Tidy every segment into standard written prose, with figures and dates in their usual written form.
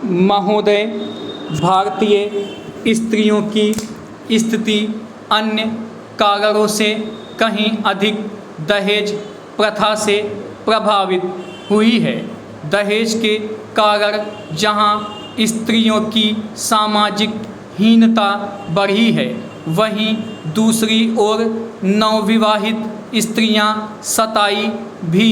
महोदय, भारतीय स्त्रियों की स्थिति अन्य कारणों से कहीं अधिक दहेज प्रथा से प्रभावित हुई है। दहेज के कारण जहां स्त्रियों की सामाजिक हीनता बढ़ी है, वहीं दूसरी ओर नवविवाहित स्त्रियां सताई भी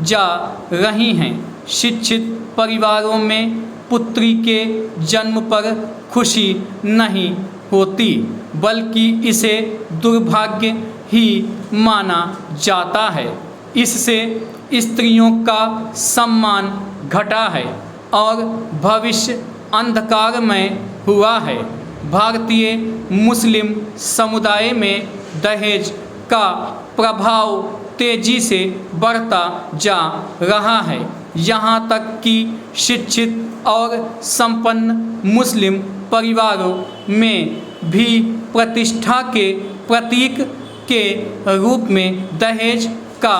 जा रही हैं। शिक्षित परिवारों में पुत्री के जन्म पर खुशी नहीं होती, बल्कि इसे दुर्भाग्य ही माना जाता है। इससे स्त्रियों का सम्मान घटा है और भविष्य अंधकारमय हुआ है। भारतीय मुस्लिम समुदाय में दहेज का प्रभाव तेजी से बढ़ता जा रहा है। यहाँ तक कि शिक्षित और संपन्न मुस्लिम परिवारों में भी प्रतिष्ठा के प्रतीक के रूप में दहेज का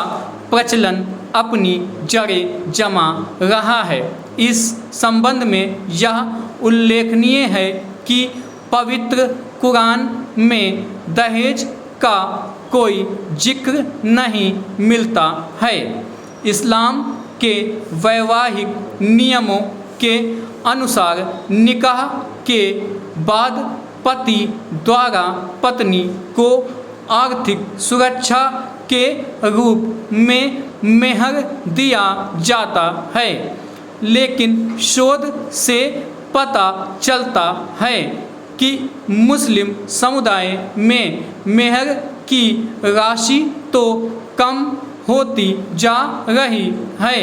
प्रचलन अपनी जड़ें जमा रहा है। इस संबंध में यह उल्लेखनीय है कि पवित्र कुरान में दहेज का कोई जिक्र नहीं मिलता है। इस्लाम के वैवाहिक नियमों के अनुसार निकाह के बाद पति द्वारा पत्नी को आर्थिक सुरक्षा के रूप में मेहर दिया जाता है, लेकिन शोध से पता चलता है कि मुस्लिम समुदाय में मेहर की राशि तो कम होती जा रही है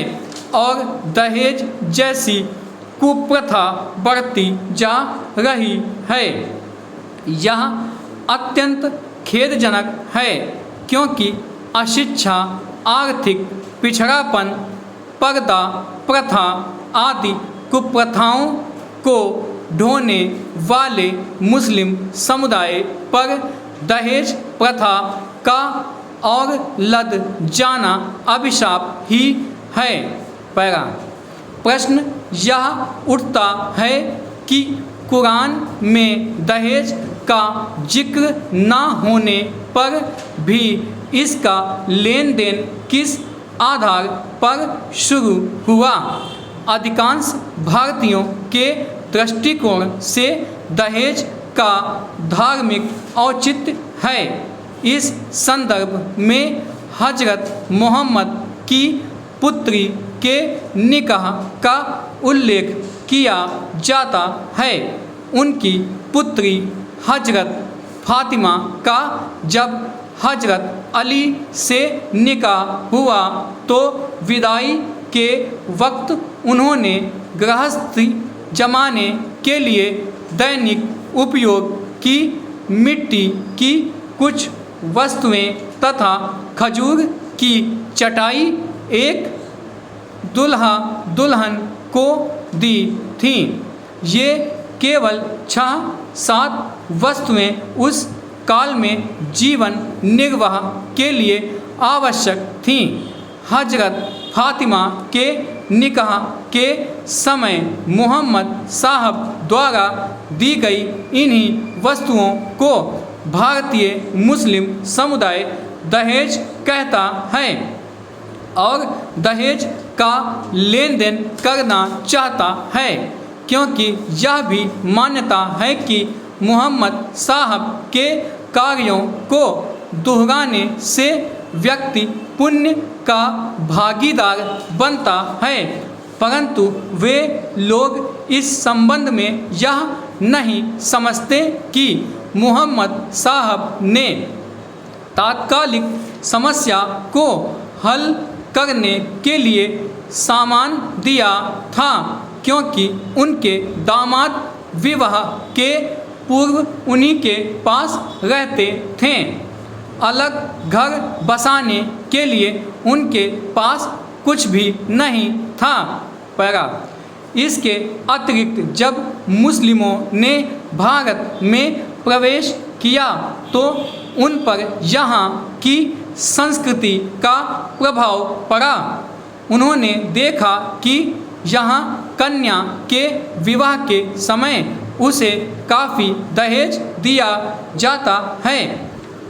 और दहेज जैसी कुप्रथा बढ़ती जा रही है। यह अत्यंत खेदजनक है, क्योंकि अशिक्षा, आर्थिक पिछड़ापन, पर्दा प्रथा आदि कुप्रथाओं को ढोने वाले मुस्लिम समुदाय पर दहेज प्रथा का और लद जाना अभिशाप ही है। पैरा प्रश्न यह उठता है कि कुरान में दहेज का जिक्र न होने पर भी इसका लेन देन किस आधार पर शुरू हुआ। अधिकांश भारतीयों के दृष्टिकोण से दहेज का धार्मिक औचित्य है। इस संदर्भ में हजरत मोहम्मद की पुत्री के निकाह का उल्लेख किया जाता है। उनकी पुत्री हजरत फातिमा का जब हजरत अली से निकाह हुआ तो विदाई के वक्त उन्होंने गृहस्थी जमाने के लिए दैनिक उपयोग की मिट्टी की कुछ वस्तुएं तथा खजूर की चटाई एक दुल्हा दुल्हन को दी थीं। ये केवल 6-7 वस्तुएं उस काल में जीवन निर्वाह के लिए आवश्यक थीं। हजरत फातिमा के निकाह के समय मोहम्मद साहब द्वारा दी गई इन्हीं वस्तुओं को भारतीय मुस्लिम समुदाय दहेज कहता है और दहेज का लेन देन करना चाहता है, क्योंकि यह भी मान्यता है कि मोहम्मद साहब के कार्यों को दोहराने से व्यक्ति पुण्य का भागीदार बनता है। परंतु वे लोग इस संबंध में यह नहीं समझते कि मोहम्मद साहब ने तात्कालिक समस्या को हल करने के लिए सामान दिया था, क्योंकि उनके दामाद विवाह के पूर्व उन्हीं के पास रहते थे। अलग घर बसाने के लिए उनके पास कुछ भी नहीं था। पैरा इसके अतिरिक्त जब मुस्लिमों ने भारत में प्रवेश किया तो उन पर यहाँ की संस्कृति का प्रभाव पड़ा। उन्होंने देखा कि यहाँ कन्या के विवाह के समय उसे काफ़ी दहेज दिया जाता है।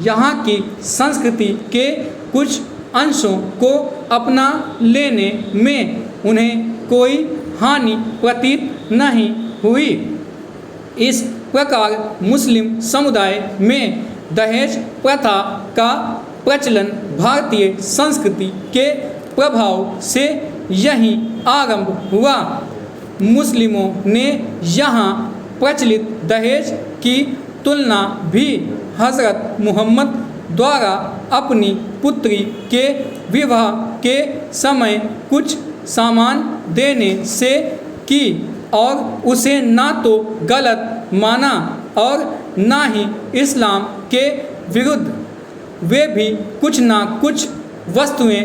यहाँ की संस्कृति के कुछ अंशों को अपना लेने में उन्हें कोई हानि प्रतीत नहीं हुई। इस प्रकार मुस्लिम समुदाय में दहेज प्रथा का प्रचलन भारतीय संस्कृति के प्रभाव से यहीं आरंभ हुआ। मुस्लिमों ने यहाँ प्रचलित दहेज की तुलना भी हज़रत मोहम्मद द्वारा अपनी पुत्री के विवाह के समय कुछ सामान देने से की और उसे ना तो गलत माना और ना ही इस्लाम के विरुद्ध। वे भी कुछ ना कुछ वस्तुएं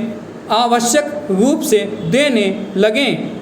आवश्यक रूप से देने लगें।